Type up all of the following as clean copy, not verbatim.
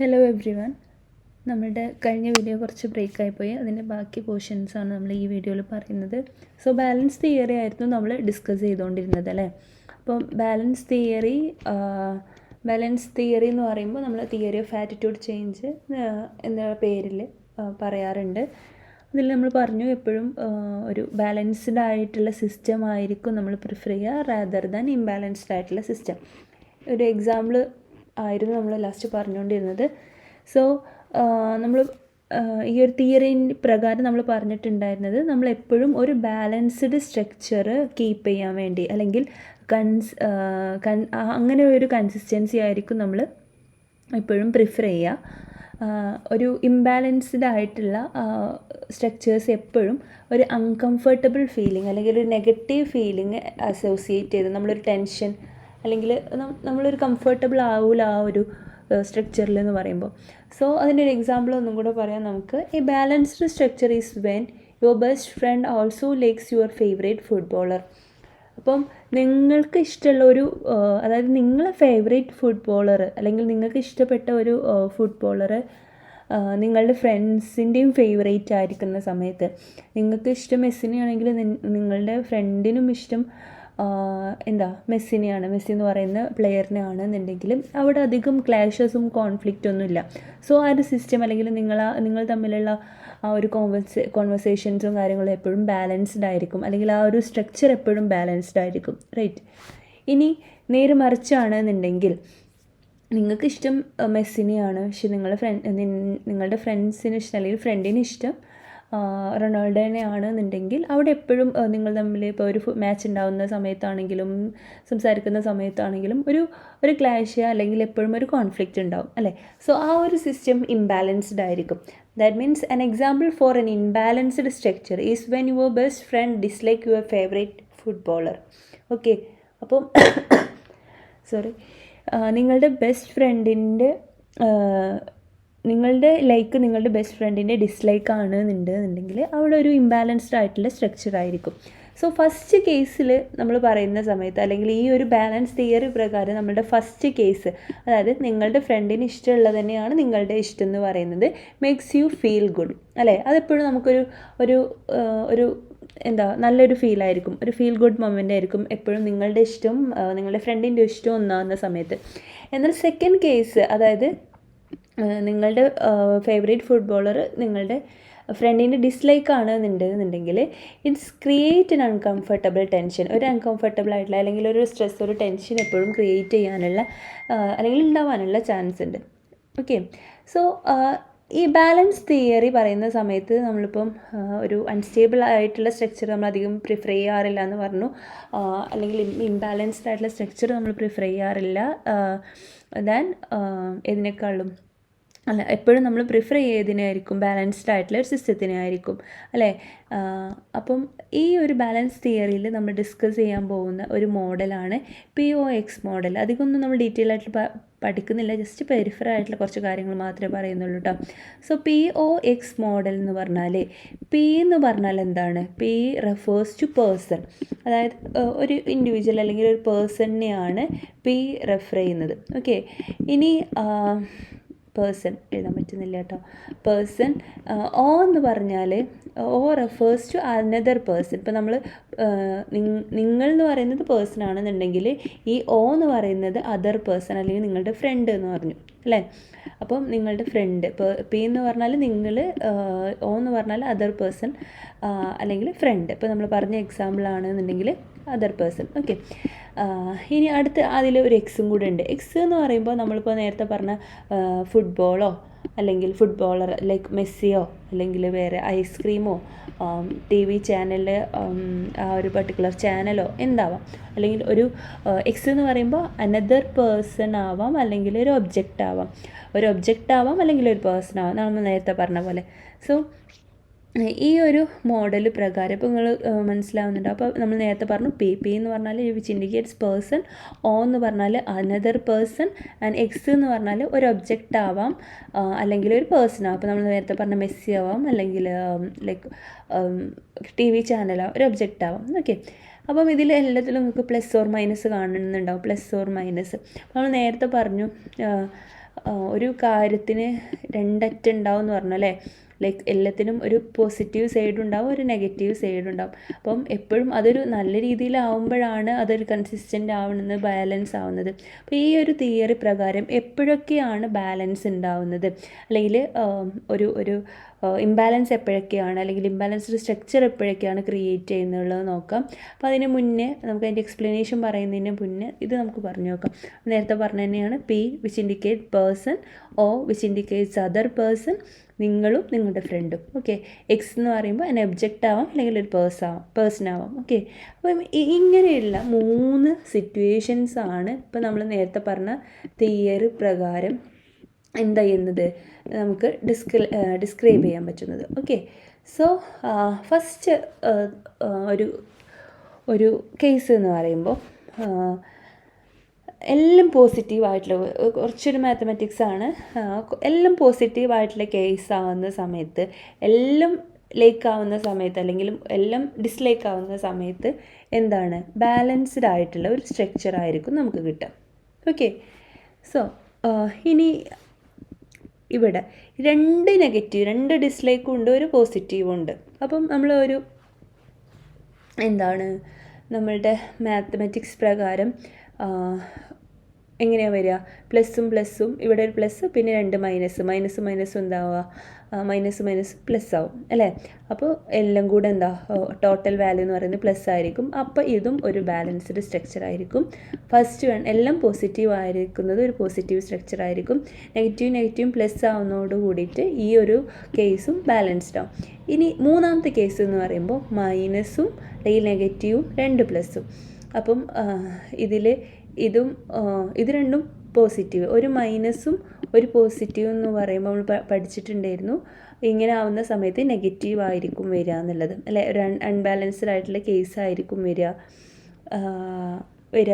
Hello every one. നമ്മുടെ കഴിഞ്ഞ video കുറച്ച് ബ്രേക്കായിപ്പോയി. അതിൻ്റെ ബാക്കി പോർഷൻസാണ് നമ്മൾ ഈ വീഡിയോയിൽ പറയുന്നത്. സോ ബാലൻസ് തിയറി ആയിരുന്നു നമ്മൾ ഡിസ്കസ് ചെയ്തുകൊണ്ടിരുന്നത് അല്ലേ. അപ്പോൾ ബാലൻസ് തിയറി എന്ന് പറയുമ്പോൾ നമ്മൾ തിയറി ഓഫ് ആറ്റിറ്റ്യൂഡ് ചേഞ്ച് എന്ന പേരിൽ പറയാറുണ്ട്. അതിൽ നമ്മൾ പറഞ്ഞു എപ്പോഴും ഒരു ബാലൻസ്ഡ് ആയിട്ടുള്ള സിസ്റ്റം ആയിരിക്കും നമ്മൾ പ്രിഫർ ചെയ്യുക റാദർ ദാൻ ഇംബാലൻസ്ഡ് ആയിട്ടുള്ള സിസ്റ്റം. ഒരു എക്സാമ്പിൾ ആയിരുന്നു നമ്മൾ ലാസ്റ്റ് പറഞ്ഞുകൊണ്ടിരുന്നത്. സോ നമ്മൾ ഈ ഒരു തിയറി പ്രകാരം നമ്മൾ പറഞ്ഞിട്ടുണ്ടായിരുന്നത് നമ്മൾ എപ്പോഴും ഒരു ബാലൻസ്ഡ് സ്ട്രക്ചർ കീപ്പ് ചെയ്യാൻ വേണ്ടി അല്ലെങ്കിൽ അങ്ങനെ ഒരു കൺസിസ്റ്റൻസി ആയിരിക്കും നമ്മൾ എപ്പോഴും പ്രിഫർ ചെയ്യുക. ഒരു ഇംബാലൻസ്ഡ് ആയിട്ടുള്ള സ്ട്രക്ചേഴ്സ് എപ്പോഴും ഒരു അൺകംഫർട്ടബിൾ ഫീലിംഗ് അല്ലെങ്കിൽ ഒരു നെഗറ്റീവ് ഫീലിംഗ് അസോസിയേറ്റ് ചെയ്ത് നമ്മളൊരു ടെൻഷൻ അല്ലെങ്കിൽ നമ്മളൊരു കംഫർട്ടബിൾ ആവില്ല ആ ഒരു സ്ട്രക്ചറിൽ എന്ന് പറയുമ്പോൾ. സോ അതിൻ്റെ ഒരു എക്സാമ്പിൾ ഒന്നും കൂടെ പറയാം നമുക്ക്. A balanced structure is when your best friend also likes your favourite footballer. അപ്പം നിങ്ങൾക്ക് ഇഷ്ടമുള്ള ഒരു അതായത് നിങ്ങളെ ഫേവറേറ്റ് ഫുട്ബോളർ അല്ലെങ്കിൽ നിങ്ങൾക്ക് ഇഷ്ടപ്പെട്ട ഒരു ഫുട്ബോളർ നിങ്ങളുടെ ഫ്രണ്ട്സിൻ്റെയും ഫേവറേറ്റ് ആയിരിക്കുന്ന സമയത്ത് നിങ്ങൾക്ക് ഇഷ്ടം മെസ്സിനെയാണെങ്കിൽ നിങ്ങളുടെ ഫ്രണ്ടിനും ഇഷ്ടം മെസ്സി എന്ന് പറയുന്ന പ്ലെയറിനെയാണ് എന്നുണ്ടെങ്കിലും അവിടെ അധികം ക്ലാഷസും കോൺഫ്ലിക്റ്റൊന്നുമില്ല. സോ ആ ഒരു സിസ്റ്റം അല്ലെങ്കിൽ നിങ്ങൾ തമ്മിലുള്ള ആ ഒരു കോൺവെർസേഷൻസും കാര്യങ്ങളും എപ്പോഴും ബാലൻസ്ഡ് ആയിരിക്കും, അല്ലെങ്കിൽ ആ ഒരു സ്ട്രക്ചർ എപ്പോഴും ബാലൻസ്ഡ് ആയിരിക്കും, റൈറ്റ്. ഇനി നേരെ മറിച്ചാണെന്നുണ്ടെങ്കിൽ നിങ്ങൾക്ക് ഇഷ്ടം മെസ്സിനെയാണ്, പക്ഷെ നിങ്ങളുടെ ഫ്രണ്ട്സിന് ഇഷ്ടം അല്ലെങ്കിൽ ഫ്രണ്ടിന് ഇഷ്ടം റൊണാൾഡോനെ ആണെന്നുണ്ടെങ്കിൽ അവിടെ എപ്പോഴും നിങ്ങൾ തമ്മിൽ ഇപ്പോൾ ഒരു മാച്ച് ഉണ്ടാകുന്ന സമയത്താണെങ്കിലും സംസാരിക്കുന്ന സമയത്താണെങ്കിലും ഒരു ക്ലാഷ് അല്ലെങ്കിൽ എപ്പോഴും ഒരു കോൺഫ്ലിക്റ്റ് ഉണ്ടാവും അല്ലേ. സോ ആ ഒരു സിസ്റ്റം ഇംബാലൻസ്ഡ് ആയിരിക്കും. That means an example for N imbalanced structure is when your best friend dislike your favourite footballer. Okay, അപ്പം നിങ്ങളുടെ ബെസ്റ്റ് ഫ്രണ്ടിൻ്റെ നിങ്ങളുടെ ബെസ്റ്റ് ഫ്രണ്ടിൻ്റെ ഡിസ്ലൈക്ക് ആണെന്നുണ്ടെങ്കിൽ അവിടെ ഒരു ഇംബാലൻസ്ഡ് ആയിട്ടുള്ള സ്ട്രക്ചർ ആയിരിക്കും. സോ ഫസ്റ്റ് കേസിൽ നമ്മൾ പറയുന്ന സമയത്ത് അല്ലെങ്കിൽ ഈ ഒരു ബാലൻസ് തിയറി പ്രകാരം നമ്മളുടെ ഫസ്റ്റ് കേസ്, അതായത് നിങ്ങളുടെ ഫ്രണ്ടിന് ഇഷ്ടമുള്ളത് തന്നെയാണ് നിങ്ങളുടെ ഇഷ്ടം എന്ന് പറയുന്നത്, മേക്സ് യു ഫീൽ ഗുഡ് അല്ലേ. അതെപ്പോഴും നമുക്കൊരു ഒരു നല്ലൊരു ഫീലായിരിക്കും, ഒരു ഫീൽ ഗുഡ് മൊമെൻ്റ് ആയിരിക്കും എപ്പോഴും നിങ്ങളുടെ ഇഷ്ടവും നിങ്ങളുടെ ഫ്രണ്ടിൻ്റെ ഇഷ്ടവും ഒന്നാകുന്ന സമയത്ത്. എന്നാൽ സെക്കൻഡ് കേസ്, അതായത് നിങ്ങളുടെ ഫേവറേറ്റ് ഫുട്ബോളർ നിങ്ങളുടെ ഫ്രണ്ടിൻ്റെ ഡിസ്ലൈക്ക് ആണെന്നുണ്ടെങ്കിൽ it's create an uncomfortable tension. ഒരു അൺകംഫർട്ടബിൾ ആയിട്ടുള്ള അല്ലെങ്കിൽ ഒരു സ്ട്രെസ്, ഒരു ടെൻഷൻ എപ്പോഴും ക്രിയേറ്റ് ചെയ്യാനുള്ള അല്ലെങ്കിൽ ഉണ്ടാവാനുള്ള ചാൻസ് ഉണ്ട്. ഓക്കെ, സോ ഈ ബാലൻസ് തിയറി പറയുന്ന സമയത്ത് നമ്മളിപ്പം ഒരു അൺസ്റ്റേബിൾ ആയിട്ടുള്ള സ്ട്രക്ചർ നമ്മളധികം പ്രിഫർ ചെയ്യാറില്ല എന്ന് പറഞ്ഞു, അല്ലെങ്കിൽ ഇംബാലൻസ്ഡ് ആയിട്ടുള്ള സ്ട്രക്ചർ നമ്മൾ പ്രിഫർ ചെയ്യാറില്ല ദാൻ ഇതിനേക്കാളും എപ്പോഴും നമ്മൾ പ്രിഫർ ചെയ്തതിനായിരിക്കും ബാലൻസ്ഡ് ആയിട്ടുള്ള ഒരു സിസ്റ്റത്തിനെ ആയിരിക്കും അല്ലേ. അപ്പം ഈ ഒരു ബാലൻസ് തിയറിയിൽ നമ്മൾ ഡിസ്കസ് ചെയ്യാൻ പോകുന്ന ഒരു മോഡലാണ് POX മോഡൽ. അധികമൊന്നും നമ്മൾ ഡീറ്റെയിൽ ആയിട്ട് പഠിക്കുന്നില്ല, ജസ്റ്റ് പെരിഫറൽ ആയിട്ടുള്ള കുറച്ച് കാര്യങ്ങൾ മാത്രമേ പറയുന്നുള്ളൂ കേട്ടോ. സോ POX മോഡൽ എന്ന് പറഞ്ഞാൽ P എന്ന് പറഞ്ഞാൽ എന്താണ്? P റെഫേഴ്സ് ടു പേഴ്സൺ, അതായത് ഒരു ഇൻഡിവിജ്വൽ അല്ലെങ്കിൽ ഒരു പേഴ്സണിനെയാണ് P റെഫർ ചെയ്യുന്നത്. ഓക്കെ, ഇനി പേഴ്സൺ എഴുതാൻ പറ്റുന്നില്ല കേട്ടോ. പേഴ്സൺ O എന്ന് പറഞ്ഞാൽ O refers to another person. ഇപ്പോൾ നമ്മൾ നിങ്ങൾ എന്ന് പറയുന്നത് പേഴ്സൺ ആണെന്നുണ്ടെങ്കിൽ ഈ O എന്ന് പറയുന്നത് അതർ പേഴ്സൺ അല്ലെങ്കിൽ നിങ്ങളുടെ ഫ്രണ്ട് എന്ന് പറഞ്ഞു അല്ലേ. അപ്പം നിങ്ങളുടെ ഫ്രണ്ട്, P എന്ന് പറഞ്ഞാൽ നിങ്ങൾ, O എന്ന് പറഞ്ഞാൽ അതർ പേഴ്സൺ അല്ലെങ്കിൽ ഫ്രണ്ട്. ഇപ്പോൾ നമ്മൾ പറഞ്ഞ എക്സാമ്പിൾ ആണെന്നുണ്ടെങ്കിൽ അതർ പേഴ്സൺ. ഓക്കെ, ഇനി അടുത്ത് അതിൽ ഒരു എക്സും കൂടെ ഉണ്ട്. എക്സ് എന്ന് പറയുമ്പോൾ നമ്മളിപ്പോൾ നേരത്തെ പറഞ്ഞ ഫുട്ബോളോ അല്ലെങ്കിൽ ഫുട്ബോളർ ലൈക്ക് മെസ്സിയോ അല്ലെങ്കിൽ വേറെ ഐസ്ക്രീമോ TV ചാനലിൽ ആ ഒരു പർട്ടിക്കുലർ ചാനലോ എന്താവാം, അല്ലെങ്കിൽ ഒരു എക്സ് എന്ന് പറയുമ്പോൾ അനദർ പേഴ്സൺ ആവാം അല്ലെങ്കിൽ ഒരു ഒബ്ജക്റ്റ് ആവാം അല്ലെങ്കിൽ ഒരു പേഴ്സൺ ആവാം, നമ്മൾ നേരത്തെ പറഞ്ഞ പോലെ. സോ ഈ ഒരു മോഡൽ പ്രകാരം ഇപ്പോൾ നിങ്ങൾ മനസ്സിലാവുന്നുണ്ട്. അപ്പോൾ നമ്മൾ നേരത്തെ പറഞ്ഞു P എന്ന് പറഞ്ഞാൽ വിച്ച് ഇൻഡിക്കേറ്റ്സ് പേഴ്സൺ, O എന്ന് പറഞ്ഞാൽ അനദർ പേഴ്സൺ, ആൻഡ് എക്സ് എന്ന് പറഞ്ഞാൽ ഒരു ഒബ്ജക്റ്റ് ആവാം അല്ലെങ്കിൽ ഒരു പേഴ്സൺ ആവാം. അപ്പോൾ നമ്മൾ നേരത്തെ പറഞ്ഞ മെസ്സി ആവാം അല്ലെങ്കിൽ ലൈക്ക് TV ചാനലാവാം, ഒരു ഒബ്ജക്റ്റ് ആവാം. ഓക്കെ, അപ്പം ഇതിൽ എല്ലാത്തിലും നിങ്ങൾക്ക് പ്ലസ് ഓർ മൈനസ് കാണുന്നുണ്ടാവും, പ്ലസ് ഓർ മൈനസ്. നമ്മൾ നേരത്തെ പറഞ്ഞു ഒരു കാര്യത്തിന് രണ്ടറ്റുണ്ടാവും എന്ന് പറഞ്ഞു അല്ലേ. ലൈക്ക് എല്ലാത്തിനും ഒരു പോസിറ്റീവ് സൈഡ് ഉണ്ടാവും, ഒരു നെഗറ്റീവ് സൈഡ് ഉണ്ടാവും. അപ്പം എപ്പോഴും അതൊരു നല്ല രീതിയിലാവുമ്പോഴാണ് അതൊരു കൺസിസ്റ്റൻ്റ് ആവുന്നത്, ബാലൻസ് ആവുന്നത്. അപ്പോൾ ഈ ഒരു തിയറി പ്രകാരം എപ്പോഴൊക്കെയാണ് ബാലൻസ് ഉണ്ടാവുന്നത്, അല്ലെങ്കിൽ ഒരു ഇംബാലൻസ് എപ്പോഴൊക്കെയാണ്, അല്ലെങ്കിൽ ഇംബാലൻസ്ഡ് സ്ട്രക്ചർ എപ്പോഴൊക്കെയാണ് ക്രിയേറ്റ് ചെയ്യുന്നുള്ളത് നോക്കാം. അപ്പോൾ അതിന് മുന്നേ നമുക്ക് അതിൻ്റെ എക്സ്പ്ലനേഷൻ പറയുന്നതിന് മുന്നേ ഇത് നമുക്ക് പറഞ്ഞു നോക്കാം. നേരത്തെ പറഞ്ഞ തന്നെയാണ് P which indicate person, O which indicates other person, നിങ്ങളും നിങ്ങളുടെ ഫ്രണ്ടും. ഓക്കെ, എക്സ് എന്ന് പറയുമ്പോൾ അതിന് ഒബ്ജക്റ്റ് ആവാം, അല്ലെങ്കിൽ ഒരു പേഴ്സൺ ആവാം. ഓക്കെ, അപ്പം ഇങ്ങനെയുള്ള 3 സിറ്റുവേഷൻസ് ആണ് ഇപ്പോൾ നമ്മൾ നേരത്തെ പറഞ്ഞ തിയറി പ്രകാരം എന്താ ചെയ്യുന്നത്, നമുക്ക് ഡിസ്ക്രൈബ് ചെയ്യാൻ പറ്റുന്നത്. ഓക്കെ, സോ ഫസ്റ്റ് ഒരു കേസ് എന്ന് പറയുമ്പോൾ എല്ലാം പോസിറ്റീവായിട്ടുള്ള കുറച്ചൊരു മാത്തമാറ്റിക്സ് ആണ്. എല്ലാം പോസിറ്റീവായിട്ടുള്ള കേസ് ആവുന്ന സമയത്ത്, എല്ലാം ലൈക്ക് ആവുന്ന സമയത്ത്, അല്ലെങ്കിൽ എല്ലാം ഡിസ്ലൈക്ക് ആവുന്ന സമയത്ത് എന്താണ്, ബാലൻസ്ഡ് ആയിട്ടുള്ള ഒരു സ്ട്രക്ചർ ആയിരിക്കും നമുക്ക് കിട്ടുക. ഓക്കെ, സോ ഇനി ഇവിടെ 2 നെഗറ്റീവ്, 2 ഡിസ്ലൈക്കും ഉണ്ട്, ഒരു പോസിറ്റീവും ഉണ്ട്. അപ്പം നമ്മൾ എന്താണ് നമ്മളുടെ മാത്തമാറ്റിക്സ് പ്രകാരം എങ്ങനെയാണ് വരിക, പ്ലസ്സും ഇവിടെ ഒരു പ്ലസ്, പിന്നെ 2 മൈനസ് എന്താവുക, മൈനസ് പ്ലസ് ആവും അല്ലേ. അപ്പോൾ എല്ലാം കൂടെ എന്താ ടോട്ടൽ വാല്യൂ എന്ന് പറയുന്നത് പ്ലസ് ആയിരിക്കും. അപ്പോൾ ഇതും ഒരു ബാലൻസ്ഡ് സ്ട്രക്ചർ ആയിരിക്കും. ഫസ്റ്റ് എല്ലാം പോസിറ്റീവ് ആയിരിക്കുന്നത് ഒരു പോസിറ്റീവ് സ്ട്രക്ചർ ആയിരിക്കും. നെഗറ്റീവും പ്ലസ് ആവുന്നതോട് കൂടിയിട്ട് ഈ ഒരു കേസും ബാലൻസ്ഡ് ആവും. ഇനി മൂന്നാമത്തെ കേസ് എന്ന് പറയുമ്പോൾ മൈനസും അല്ലെങ്കിൽ നെഗറ്റീവും 2 പ്ലസ്സും. അപ്പം ഇത് രണ്ടും പോസിറ്റീവ്, ഒരു മൈനസും ഒരു പോസിറ്റീവും എന്ന് പറയുമ്പോൾ നമ്മൾ പഠിച്ചിട്ടുണ്ടായിരുന്നു, ഇങ്ങനെ ആവുന്ന സമയത്ത് നെഗറ്റീവ് ആയിരിക്കും വരിക എന്നുള്ളത് അല്ലേ, ഒരു അൺബാലൻസ്ഡ് ആയിട്ടുള്ള കേസ് ആയിരിക്കും വരിക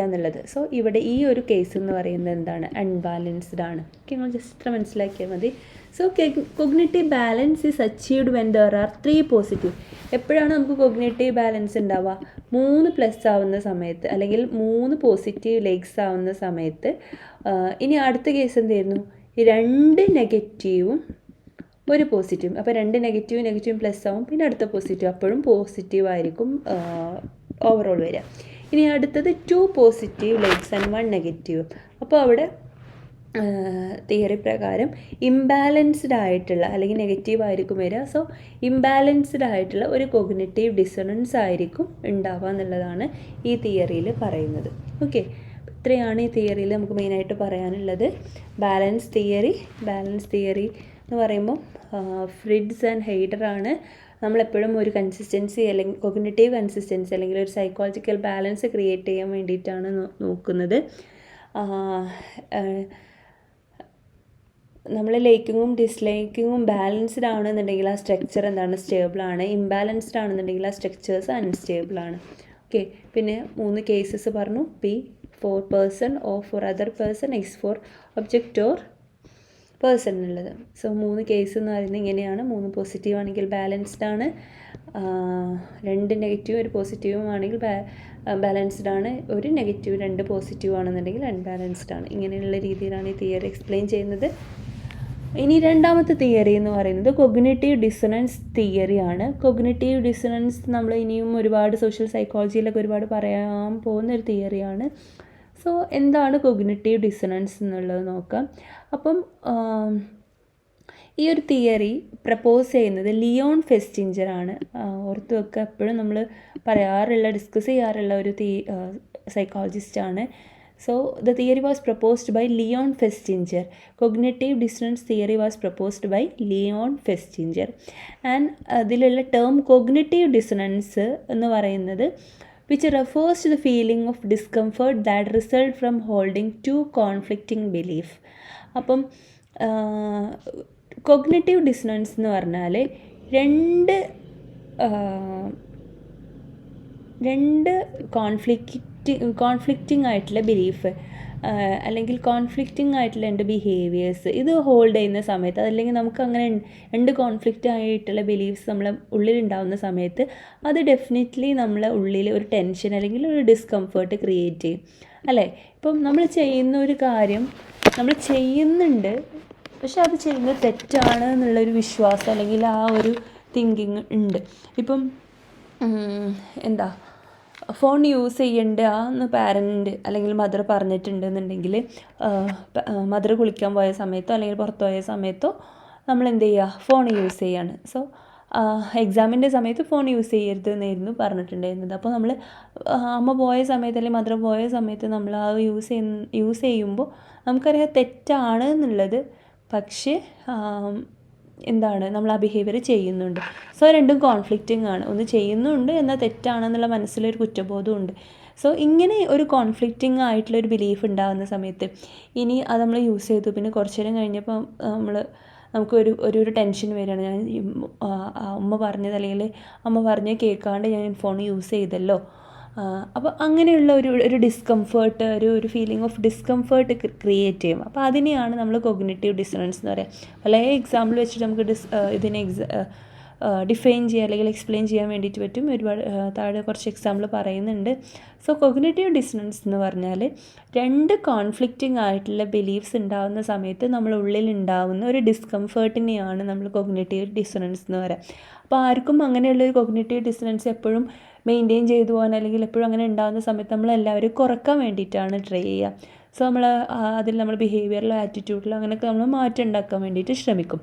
എന്നുള്ളത്. സോ ഇവിടെ ഈ ഒരു കേസ് എന്ന് പറയുന്നത് എന്താണ്, അൺബാലൻസ്ഡ് ആണ്. ഓക്കെ, നിങ്ങൾ ജസ്റ്റ് ഇത്ര മനസ്സിലാക്കിയാൽ മതി. So cognitive balance is achieved when there are 3 positive. എപ്പോഴാണ് നമുക്ക് കൊഗ്നിറ്റീവ് ബാലൻസ് ഉണ്ടാവുക, 3 പ്ലസ് ആവുന്ന സമയത്ത്, അല്ലെങ്കിൽ 3 പോസിറ്റീവ് ലേക്സ് ആവുന്ന സമയത്ത്. ഇനി അടുത്ത കേസ് എന്തായിരുന്നു, 2 നെഗറ്റീവും ഒരു പോസിറ്റീവും. അപ്പോൾ 2 നെഗറ്റീവും പ്ലസ് ആവും, പിന്നെ അടുത്ത പോസിറ്റീവ്, അപ്പോഴും പോസിറ്റീവ് ആയിരിക്കും ഓവറോൾ വരിക. ഇനി അടുത്തത് 2 പോസിറ്റീവ് ലേക്സ് ആൻഡ് 1 നെഗറ്റീവ്. അപ്പോൾ അവിടെ തിയറി പ്രകാരം ഇംബാലൻസ്ഡ് ആയിട്ടുള്ള, അല്ലെങ്കിൽ നെഗറ്റീവ് ആയിരിക്കും വരിക. സോ ഇംബാലൻസ്ഡ് ആയിട്ടുള്ള ഒരു കോഗ്നിറ്റീവ് ഡിസണൻസ് ആയിരിക്കും ഉണ്ടാവുക എന്നുള്ളതാണ് ഈ തിയറിയിൽ പറയുന്നത്. ഓക്കെ, ഇത്രയാണ് ഈ തിയറിയിൽ നമുക്ക് മെയിനായിട്ട് പറയാനുള്ളത്. ബാലൻസ് തിയറി എന്ന് പറയുമ്പോൾ ഫ്രിഡ്സ് ആൻഡ് ഹെയ്ഡർ ആണ് നമ്മളെപ്പോഴും ഒരു കൺസിസ്റ്റൻസി, അല്ലെങ്കിൽ കോഗ്നിറ്റീവ് കൺസിസ്റ്റൻസി, അല്ലെങ്കിൽ ഒരു സൈക്കോളജിക്കൽ ബാലൻസ് ക്രിയേറ്റ് ചെയ്യാൻ വേണ്ടിയിട്ടാണ് നോക്കുന്നത്. നമ്മൾ ലൈക്കിങ്ങും ഡിസ്ലൈക്കിങ്ങും ബാലൻസ്ഡ് ആണെന്നുണ്ടെങ്കിൽ ആ സ്ട്രക്ചർ എന്താണ്, സ്റ്റേബിളാണ്. ഇംബാലൻസ്ഡ് ആണെന്നുണ്ടെങ്കിൽ ആ സ്ട്രക്ചേഴ്സ് അൺസ്റ്റേബിളാണ്. ഓക്കെ, പിന്നെ 3 കേസസ് പറഞ്ഞു, P for person, O for other person, X for object or person എന്നുള്ളത്. സോ 3 കേസ് എന്ന് പറയുന്നത് ഇങ്ങനെയാണ്. 3 പോസിറ്റീവ് ആണെങ്കിൽ ബാലൻസ്ഡ് ആണ്, 2 നെഗറ്റീവും ഒരു പോസിറ്റീവും ആണെങ്കിൽ ബാലൻസ്ഡ് ആണ്, ഒരു നെഗറ്റീവ് 2 പോസിറ്റീവ് ആണെന്നുണ്ടെങ്കിൽ അൺബാലൻസ്ഡ് ആണ്. ഇങ്ങനെയുള്ള രീതിയിലാണ് ഈ തിയറി എക്സ്പ്ലെയിൻ ചെയ്യുന്നത്. ഇനി രണ്ടാമത്തെ തിയറി എന്ന് പറയുന്നത് കൊഗ്നിറ്റീവ് ഡിസണൻസ് തിയറിയാണ്. കൊഗ്നിറ്റീവ് ഡിസണൻസ് നമ്മൾ ഇനിയും ഒരുപാട് സോഷ്യൽ സൈക്കോളജിയിലൊക്കെ ഒരുപാട് പറയാൻ പോകുന്നൊരു തിയറിയാണ്. സോ എന്താണ് കൊഗ്നിറ്റീവ് ഡിസണൻസ് എന്നുള്ളത് നോക്കാം. അപ്പം ഈ ഒരു തിയറി പ്രപ്പോസ് ചെയ്യുന്നത് ലിയോൺ ഫെസ്റ്റിഞ്ചർ ആണ്. ഓർത്ത് വെക്കുക, എപ്പോഴും നമ്മൾ ഡിസ്കസ് ചെയ്യാറുള്ള ഒരു സൈക്കോളജിസ്റ്റാണ്. So the theory was proposed by Leon Festinger. Cognitive dissonance theory was proposed by Leon Festinger. And അതിലുള്ള term cognitive dissonance എന്ന് പറയുന്നത് which refers to the feeling of discomfort that result from holding two conflicting belief. അപ്പം cognitive dissonance എന്ന് പറഞ്ഞാൽ രണ്ട് conflicting ആയിട്ടുള്ള belief അല്ലെങ്കിൽ conflicting ആയിട്ടുള്ള 2 ബിഹേവിയേഴ്സ് ഇത് ഹോൾഡ് ചെയ്യുന്ന സമയത്ത്, അതല്ലെങ്കിൽ നമുക്ക് അങ്ങനെ 2 കോൺഫ്ലിക്റ്റ് ആയിട്ടുള്ള ബിലീഫ്സ് നമ്മളെ ഉള്ളിലുണ്ടാകുന്ന സമയത്ത് അത് ഡെഫിനറ്റ്ലി നമ്മളെ ഉള്ളിൽ ഒരു ടെൻഷൻ അല്ലെങ്കിൽ ഒരു ഡിസ്കംഫേർട്ട് ക്രിയേറ്റ് ചെയ്യും അല്ലേ. ഇപ്പം നമ്മൾ ചെയ്യുന്ന ഒരു കാര്യം നമ്മൾ ചെയ്യുന്നുണ്ട്, പക്ഷെ അത് ചെയ്യുന്നത് തെറ്റാണ് എന്നുള്ളൊരു വിശ്വാസം അല്ലെങ്കിൽ ആ ഒരു തിങ്കിങ് ഉണ്ട്. ഇപ്പം എന്താ ഫോൺ യൂസ് ചെയ്യണ്ട എന്ന് പാരൻറ്റ് അല്ലെങ്കിൽ മദർ പറഞ്ഞിട്ടുണ്ടെന്നുണ്ടെങ്കിൽ മദർ കുളിക്കാൻ പോയ സമയത്തോ അല്ലെങ്കിൽ പുറത്ത് പോയ സമയത്തോ നമ്മൾ എന്ത് ചെയ്യുക, ഫോൺ യൂസ് ചെയ്യാണ്. സോ എക്സാമിൻ്റെ സമയത്ത് ഫോൺ യൂസ് ചെയ്യരുത് എന്നായിരുന്നു പറഞ്ഞിട്ടുണ്ടായിരുന്നത്. അപ്പോൾ നമ്മൾ അമ്മ പോയ സമയത്ത് അല്ലെങ്കിൽ മദർ പോയ സമയത്ത് നമ്മൾ ആ യൂസ് ചെയ്യുമ്പോൾ നമുക്കറിയാം തെറ്റാണ് എന്നുള്ളത്, പക്ഷേ എന്താണ് നമ്മൾ ആ ബിഹേവിയർ ചെയ്യുന്നുണ്ട്. സോ രണ്ടും കോൺഫ്ലിക്റ്റിംഗ് ആണ്. ഒന്ന് ചെയ്യുന്നുണ്ട് എന്നാൽ തെറ്റാണെന്നുള്ള മനസ്സിലൊരു കുറ്റബോധമുണ്ട്. സോ ഇങ്ങനെ ഒരു കോൺഫ്ലിക്റ്റിംഗ് ആയിട്ടുള്ളൊരു ബിലീഫ് ഉണ്ടാകുന്ന സമയത്ത് ഇനി അത് നമ്മൾ യൂസ് ചെയ്തു, പിന്നെ കുറച്ച് നേരം കഴിഞ്ഞപ്പോൾ നമുക്കൊരു ടെൻഷൻ വരികയാണ്. ഞാൻ ഉമ്മ പറഞ്ഞത് അല്ലെങ്കിൽ അമ്മ പറഞ്ഞത് കേൾക്കാണ്ട് ഞാൻ ഫോൺ യൂസ് ചെയ്തല്ലോ. അപ്പോൾ അങ്ങനെയുള്ള ഒരു ഡിസ്കംഫേർട്ട്, ഒരു ഫീലിംഗ് ഓഫ് ഡിസ്കംഫേർട്ട് ക്രിയേറ്റ് ചെയ്യും. അപ്പോൾ അതിനെയാണ് നമ്മൾ കോഗ്നിറ്റീവ് ഡിസണൻസ് എന്ന് പറയുക. പല എക്സാമ്പിൾ വെച്ചിട്ട് നമുക്ക് ഇതിനെ ഡിഫൈൻ ചെയ്യാൻ അല്ലെങ്കിൽ എക്സ്പ്ലെയിൻ ചെയ്യാൻ വേണ്ടിയിട്ട് പറ്റും. ഒരുപാട് താഴെ കുറച്ച് എക്സാമ്പിൾ പറയുന്നുണ്ട്. സോ കോഗ്നിറ്റീവ് ഡിസണൻസ് എന്ന് പറഞ്ഞാൽ രണ്ട് കോൺഫ്ലിക്റ്റിംഗ് ആയിട്ടുള്ള ബിലീഫ്സ് ഉണ്ടാകുന്ന സമയത്ത് നമ്മുടെ ഉള്ളിൽ ഉണ്ടാകുന്ന ഒരു ഡിസ്കംഫേർട്ടിനെയാണ് നമ്മൾ കോഗ്നിറ്റീവ് ഡിസണൻസ് എന്ന് പറയുക. അപ്പോൾ ആർക്കും അങ്ങനെയുള്ളൊരു കോഗ്നിറ്റീവ് ഡിസണൻസ് എപ്പോഴും മെയിൻറ്റെയിൻ ചെയ്തു പോകാൻ അല്ലെങ്കിൽ എപ്പോഴും അങ്ങനെ ഉണ്ടാകുന്ന സമയത്ത് നമ്മളെല്ലാവരും കുറക്കാൻ വേണ്ടിയിട്ടാണ് ട്രൈ ചെയ്യുക. സോ അതിൽ നമ്മൾ ബിഹേവിയറിലോ ആറ്റിറ്റ്യൂഡിലോ അങ്ങനെയൊക്കെ നമ്മൾ മാറ്റം ഉണ്ടാക്കാൻ വേണ്ടിയിട്ട് ശ്രമിക്കും.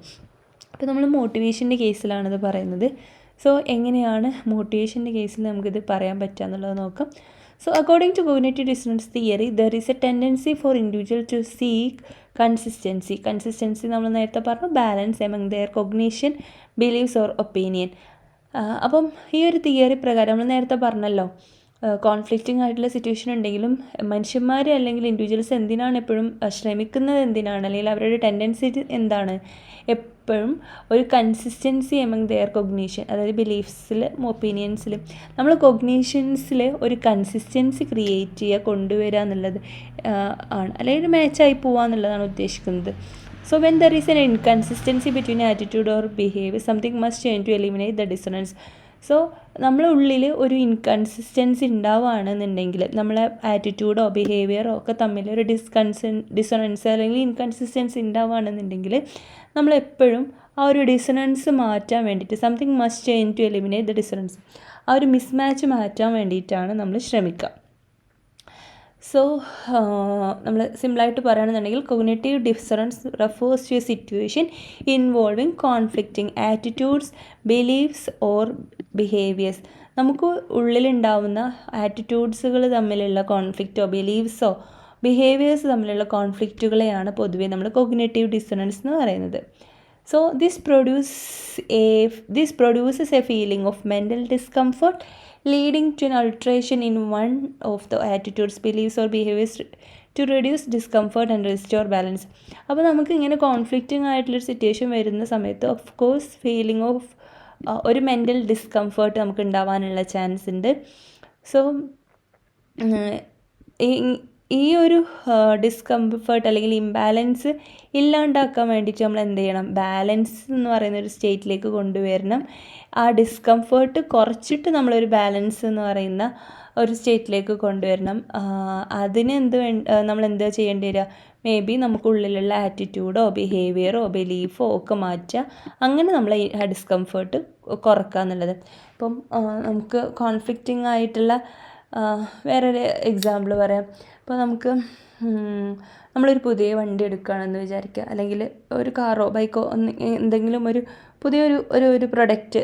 അപ്പോൾ നമ്മൾ മോട്ടിവേഷൻ്റെ കേസിലാണിത് പറയുന്നത്. സോ എങ്ങനെയാണ് മോട്ടിവേഷൻ്റെ കേസിൽ നമുക്കിത് പറയാൻ പറ്റുക എന്നുള്ളത് നോക്കാം. So according to cognitive dissonance theory there is a tendency for individual to seek consistency നമ്മൾ നേരത്തെ പറഞ്ഞു, balance among their cognition, believes or opinion. അപ്പം ഈ ഒരു തിയറി പ്രകാരം നമ്മൾ നേരത്തെ പറഞ്ഞല്ലോ, കോൺഫ്ലിക്റ്റിംഗ് ആയിട്ടുള്ള സിറ്റുവേഷൻ ഉണ്ടെങ്കിലും മനുഷ്യന്മാർ അല്ലെങ്കിൽ ഇൻഡിവിജ്വൽസ് എന്തിനാണ് എപ്പോഴും ശ്രമിക്കുന്നത്, എന്തിനാണ് അല്ലെങ്കിൽ അവരുടെ ടെൻഡൻസി എന്താണ്, എപ്പോഴും ഒരു കൺസിസ്റ്റൻസി എമംഗ് ദെയർ കൊഗ്നീഷൻ, അതായത് ബിലീഫ്സിലും ഒപ്പീനിയൻസിലും നമ്മൾ കൊഗ്നീഷൻസിൽ ഒരു കൺസിസ്റ്റൻസി ക്രിയേറ്റ് ചെയ്യുക, കൊണ്ടുവരിക എന്നുള്ളത് ആണ്, അല്ലെങ്കിൽ ഒരു മാച്ചായി പോവുക എന്നുള്ളതാണ് ഉദ്ദേശിക്കുന്നത്. So when there is an inconsistency between attitude or behavior, something must change to eliminate the dissonance. So നമ്മളെ ഉള്ളിൽ ഒരു ഇൻകൺസിസ്റ്റൻസി ഉണ്ടാവുകയാണെന്നുണ്ടെങ്കിൽ നമ്മളെ ആറ്റിറ്റ്യൂഡോ ബിഹേവിയറോ ഒക്കെ തമ്മിൽ ഒരു ഡിസണൻസ് അല്ലെങ്കിൽ ഇൻകൺസിസ്റ്റൻസി ഉണ്ടാവുകയാണെന്നുണ്ടെങ്കിൽ നമ്മളെപ്പോഴും ആ ഒരു ഡിസണൻസ് മാറ്റാൻ വേണ്ടിയിട്ട് something must change to eliminate the dissonance, ആ ഒരു മിസ്മാച്ച് മാറ്റാൻ വേണ്ടിയിട്ടാണ് നമ്മൾ ശ്രമിക്കുക. സോ നമ്മൾ സിമ്പിളായിട്ട് പറയുകയാണെന്നുണ്ടെങ്കിൽ cognitive dissonance refers to a situation involving conflicting attitudes, beliefs or behaviours. നമുക്ക് ഉള്ളിലുണ്ടാവുന്ന ആറ്റിറ്റ്യൂഡ്സുകൾ തമ്മിലുള്ള കോൺഫ്ലിക്റ്റോ ബിലീഫ്സോ ബിഹേവിയേഴ്സ് തമ്മിലുള്ള കോൺഫ്ലിക്റ്റുകളെയാണ് പൊതുവേ നമ്മൾ കോഗ്നിറ്റീവ് ഡിസണൻസ് എന്ന് പറയുന്നത്. So this produces A feeling of mental discomfort leading to an alteration in one of the attitudes, beliefs or behaviors to reduce discomfort and restore balance. അപ്പോൾ നമുക്ക് ഇങ്ങനെ കോൺഫ്ലിക്റ്റിംഗ് ആയിട്ടുള്ളൊരു സിറ്റുവേഷൻ വരുന്ന സമയത്ത് ഓഫ് കോഴ്സ് ഫീലിംഗ് ഓഫ് ഒരു mental discomfort നമുക്ക് ഉണ്ടാവാനുള്ള chance ഉണ്ട്. സോ ഈ ഒരു ഡിസ്കംഫർട്ട് അല്ലെങ്കിൽ ഇംബാലൻസ് ഇല്ലാണ്ടാക്കാൻ വേണ്ടിയിട്ട് നമ്മൾ എന്ത് ചെയ്യണം, ബാലൻസ് എന്ന് പറയുന്ന ഒരു സ്റ്റേറ്റിലേക്ക് കൊണ്ടുവരണം. ആ ഡിസ്കംഫർട്ട് കുറച്ചിട്ട് നമ്മളൊരു ബാലൻസ് എന്ന് പറയുന്ന ഒരു സ്റ്റേറ്റിലേക്ക് കൊണ്ടുവരണം. അതിന് നമ്മൾ എന്താ ചെയ്യേണ്ടി വരിക, മേ ബി നമുക്കുള്ളിലുള്ള ആറ്റിറ്റ്യൂഡോ ബിഹേവിയറോ ബിലീഫോ ഒക്കെ മാറ്റുക, അങ്ങനെ നമ്മൾ ഈ ഡിസ്കംഫർട്ട് കുറക്കുക എന്നുള്ളത്. ഇപ്പം നമുക്ക് കോൺഫ്ലിക്റ്റിംഗ് ആയിട്ടുള്ള വേറൊരു എക്സാമ്പിൾ പറയാം. ഇപ്പോൾ നമ്മളൊരു പുതിയ വണ്ടി എടുക്കുകയാണെന്ന് വിചാരിക്കുക, അല്ലെങ്കിൽ ഒരു കാറോ ബൈക്കോ എന്തെങ്കിലും പുതിയൊരു പ്രൊഡക്റ്റ്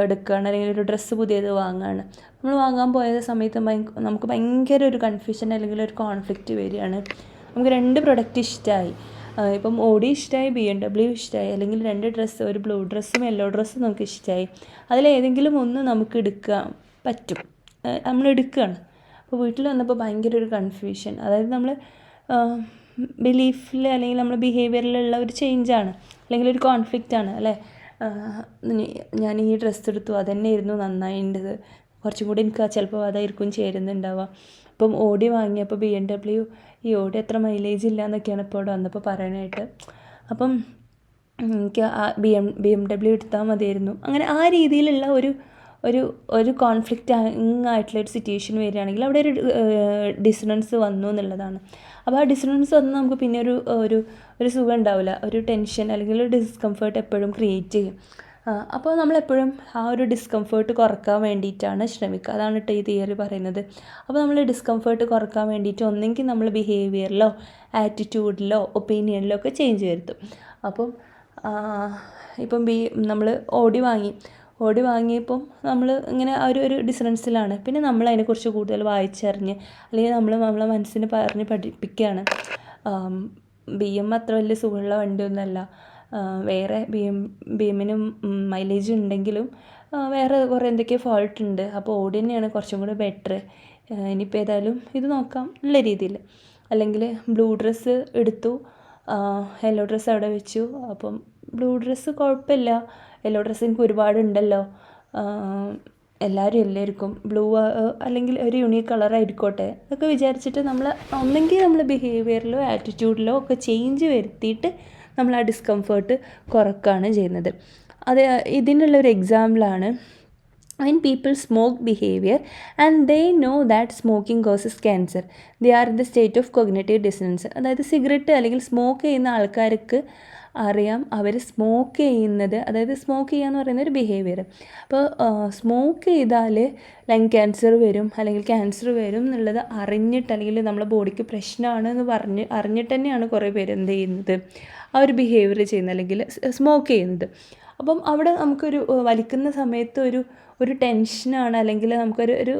എടുക്കുകയാണ്, അല്ലെങ്കിൽ ഒരു ഡ്രസ്സ് പുതിയത് വാങ്ങുകയാണ്. നമ്മൾ വാങ്ങാൻ പോയ സമയത്ത് നമുക്ക് ഭയങ്കര ഒരു കൺഫ്യൂഷൻ അല്ലെങ്കിൽ ഒരു കോൺഫ്ലിക്റ്റ് വരികയാണ്. നമുക്ക് 2 പ്രൊഡക്റ്റ് ഇഷ്ടമായി, ഇപ്പം ഓഡി ഇഷ്ടമായി, BMW ഇഷ്ടമായി, അല്ലെങ്കിൽ 2 ഡ്രസ്സ്, ഒരു ബ്ലൂ ഡ്രസ്സും യെല്ലോ ഡ്രസ്സും നമുക്ക് ഇഷ്ടമായി. അതിലേതെങ്കിലും ഒന്ന് നമുക്ക് എടുക്കാൻ പറ്റും, നമ്മൾ എടുക്കുകയാണ്. അപ്പോൾ വീട്ടിൽ വന്നപ്പോൾ ഭയങ്കര ഒരു കൺഫ്യൂഷൻ, അതായത് നമ്മൾ ബിലീഫിൽ അല്ലെങ്കിൽ നമ്മുടെ ബിഹേവിയറിലുള്ള ഒരു ചേഞ്ചാണ്, അല്ലെങ്കിൽ ഒരു കോൺഫ്ലിക്റ്റാണ് അല്ലേ. ഞാൻ ഈ ഡ്രസ്സ് എടുത്തു, അതന്നെയായിരുന്നു നന്നായിട്ടത്, കുറച്ചും കൂടി എനിക്ക് ചിലപ്പോൾ അതായിരിക്കും ചേരുന്നുണ്ടാവുക. ഇപ്പം ഓടി വാങ്ങിയപ്പോൾ BMW, ഈ ഓടി അത്ര മൈലേജ് ഇല്ല എന്നൊക്കെയാണ് ഇപ്പോൾ ഇവിടെ വന്നപ്പോൾ പറയാനായിട്ട്. അപ്പം എനിക്ക് BMW എടുത്താൽ മതിയായിരുന്നു. അങ്ങനെ ആ രീതിയിലുള്ള ഒരു ഒരു കോൺഫ്ലിക്റ്റിംഗ് ആയിട്ടുള്ളൊരു സിറ്റുവേഷൻ വരികയാണെങ്കിൽ അവിടെ ഒരു ഡിസണൻസ് വന്നു എന്നുള്ളതാണ്. അപ്പോൾ ആ ഡിസണൻസ് വന്ന് നമുക്ക് പിന്നെ ഒരു സുഖം ഉണ്ടാവില്ല, ഒരു ടെൻഷൻ അല്ലെങ്കിൽ ഒരു ഡിസ്കംഫേർട്ട് എപ്പോഴും ക്രിയേറ്റ് ചെയ്യും. അപ്പോൾ നമ്മളെപ്പോഴും ആ ഒരു ഡിസ്കംഫേർട്ട് കുറക്കാൻ വേണ്ടിയിട്ടാണ് ശ്രമിക്കുക. അതാണ് ഈ തിയറി പറയുന്നത്. അപ്പോൾ നമ്മൾ ഡിസ്കംഫേർട്ട് കുറക്കാൻ വേണ്ടിയിട്ട് ഒന്നെങ്കിൽ നമ്മൾ ബിഹേവിയറിലോ ആറ്റിറ്റ്യൂഡിലോ ഒപ്പീനിയനിലോ ഒക്കെ ചേഞ്ച് വരുത്തും. അപ്പം ഇപ്പം നമ്മൾ ഓടി വാങ്ങിയപ്പം നമ്മൾ ഇങ്ങനെ ഒരു ഡിസറൻസിലാണ്. പിന്നെ നമ്മൾ അതിനെക്കുറിച്ച് കൂടുതൽ വായിച്ചറിഞ്ഞ് അല്ലെങ്കിൽ നമ്മളെ മനസ്സിന് പറഞ്ഞ് പഠിപ്പിക്കുകയാണ്. BM അത്ര വലിയ സുഖമുള്ള വണ്ടിയൊന്നുമല്ല. വേറെ BMനും മൈലേജ് ഉണ്ടെങ്കിലും വേറെ കുറേ എന്തൊക്കെയോ ഫോൾട്ട് ഉണ്ട്. അപ്പോൾ ഓടി തന്നെയാണ് കുറച്ചും കൂടി ബെറ്റർ. ഇനിയിപ്പോൾ ഏതായാലും ഇത് നോക്കാം നല്ല രീതിയിൽ. അല്ലെങ്കിൽ ബ്ലൂ ഡ്രസ്സ് എടുത്തു, യെല്ലോ ഡ്രസ്സ് അവിടെ വെച്ചു. അപ്പം ബ്ലൂ ഡ്രസ്സ് കുഴപ്പമില്ല, യെല്ലോ ഡ്രസ്സ് എനിക്ക് ഒരുപാടുണ്ടല്ലോ, എല്ലാവർക്കും ബ്ലൂ അല്ലെങ്കിൽ ഒരു യൂണീക്ക് കളറായിരിക്കോട്ടെ അതൊക്കെ വിചാരിച്ചിട്ട് നമ്മൾ ഒന്നെങ്കിൽ നമ്മൾ ബിഹേവിയറിലോ ആറ്റിറ്റ്യൂഡിലോ ഒക്കെ ചേഞ്ച് വരുത്തിയിട്ട് നമ്മൾ ആ ഡിസ്കംഫേർട്ട് കുറക്കുകയാണ് ചെയ്യുന്നത്. ഇതിനുള്ളൊരു എക്സാമ്പിളാണ് when people smoke behavior and they know that smoking causes cancer, they are in the state of cognitive dissonance. അതായത് സിഗരറ്റ് അല്ലെങ്കിൽ സ്മോക്ക് ചെയ്യുന്ന ആൾക്കാർക്ക് അറിയാം അവർ സ്മോക്ക് ചെയ്യുന്നത്, അതായത് സ്മോക്ക് ചെയ്യുക എന്ന് പറയുന്ന ഒരു ബിഹേവിയർ. അപ്പോൾ സ്മോക്ക് ചെയ്താൽ ലങ് ക്യാൻസർ വരും അല്ലെങ്കിൽ ക്യാൻസർ വരും എന്നുള്ളത് അറിഞ്ഞിട്ട് അല്ലെങ്കിൽ നമ്മുടെ ബോഡിക്ക് പ്രശ്നമാണ് എന്ന് അറിഞ്ഞിട്ട് തന്നെയാണ് കുറേ പേര് എന്ത് ചെയ്യുന്നത്, ആ ഒരു ബിഹേവിയർ ചെയ്യുന്നത് അല്ലെങ്കിൽ സ്മോക്ക് ചെയ്യുന്നത്. അപ്പം അവിടെ നമുക്കൊരു വലിക്കുന്ന സമയത്ത് ഒരു ടെൻഷനാണ് അല്ലെങ്കിൽ നമുക്കൊരു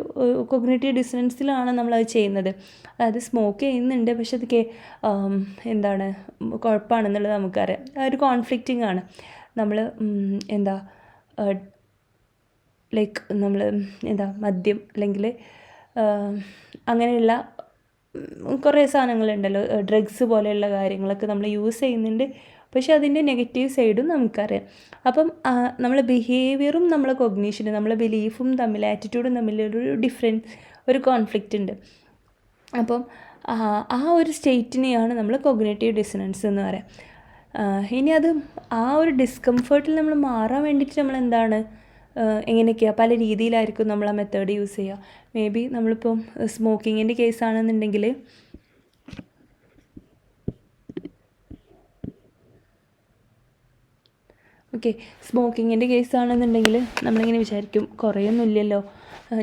കോഗ്നിറ്റീവ് ഡിസണൻസിലാണ് നമ്മളത് ചെയ്യുന്നത്. അതായത് സ്മോക്ക് ചെയ്യുന്നുണ്ട് പക്ഷെ അത് എന്താണ് കുഴപ്പമാണെന്നുള്ളത് നമുക്കറിയാം. ഒരു കോൺഫ്ലിക്റ്റിംഗ് ആണ്. നമ്മൾ ലൈക്ക് നമ്മൾ മദ്യം അല്ലെങ്കിൽ അങ്ങനെയുള്ള കുറേ സാധനങ്ങളുണ്ടല്ലോ, ഡ്രഗ്സ് പോലെയുള്ള കാര്യങ്ങളൊക്കെ നമ്മൾ യൂസ് ചെയ്യുന്നുണ്ട്, പക്ഷെ അതിൻ്റെ നെഗറ്റീവ് സൈഡും നമുക്കറിയാം. അപ്പം നമ്മളെ ബിഹേവിയറും നമ്മളെ കൊഗ്നീഷനും നമ്മളെ ബിലീഫും തമ്മിൽ ആറ്റിറ്റ്യൂഡും തമ്മിലൊരു ഒരു കോൺഫ്ലിക്റ്റ് ഉണ്ട്. അപ്പം ആ ഒരു സ്റ്റേറ്റിനെയാണ് നമ്മൾ കോഗ്നേറ്റീവ് ഡിസണൻസ് എന്ന് പറയാം. ഇനി അത് ആ ഒരു ഡിസ്കംഫേർട്ടിൽ നമ്മൾ മാറാൻ വേണ്ടിയിട്ട് നമ്മൾ എങ്ങനെയൊക്കെയാണ് പല രീതിയിലായിരിക്കും നമ്മൾ ആ മെത്തേഡ് യൂസ് ചെയ്യുക. മേ ബി നമ്മളിപ്പം സ്മോക്കിങ്ങിൻ്റെ കേസാണെന്നുണ്ടെങ്കിൽ സ്മോക്കിങ്ങിൻ്റെ കേസാണെന്നുണ്ടെങ്കിൽ നമ്മളിങ്ങനെ വിചാരിക്കും കുറേയൊന്നുമില്ലല്ലോ,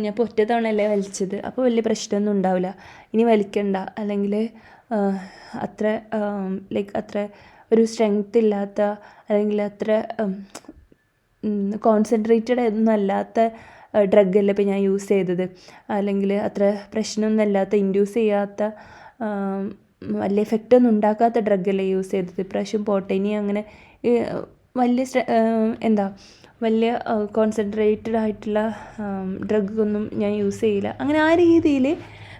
ഞാൻ ഇപ്പോൾ ഒറ്റ തവണയല്ലേ വലിച്ചത്, അപ്പോൾ വലിയ പ്രശ്നമൊന്നും ഉണ്ടാവില്ല, ഇനി വലിക്കണ്ട, അല്ലെങ്കിൽ അത്ര ഒരു സ്ട്രെങ്ത് ഇല്ലാത്ത അല്ലെങ്കിൽ അത്ര കോൺസെൻട്രേറ്റഡ് ഒന്നും അല്ലാത്ത ഡ്രഗല്ലേ ഇപ്പോൾ ഞാൻ യൂസ് ചെയ്തത്, അല്ലെങ്കിൽ അത്ര പ്രശ്നമൊന്നും അല്ലാത്ത ഇൻഡ്യൂസ് ചെയ്യാത്ത വലിയ എഫക്റ്റൊന്നും ഉണ്ടാക്കാത്ത ഡ്രഗല്ലേ യൂസ് ചെയ്തത്, ഇപ്രാവശ്യം പോട്ടെ, ഇനി അങ്ങനെ വലിയ കോൺസെൻട്രേറ്റഡ് ആയിട്ടുള്ള ഡ്രഗൊന്നും ഞാൻ യൂസ് ചെയ്യില്ല. അങ്ങനെ ആ രീതിയിൽ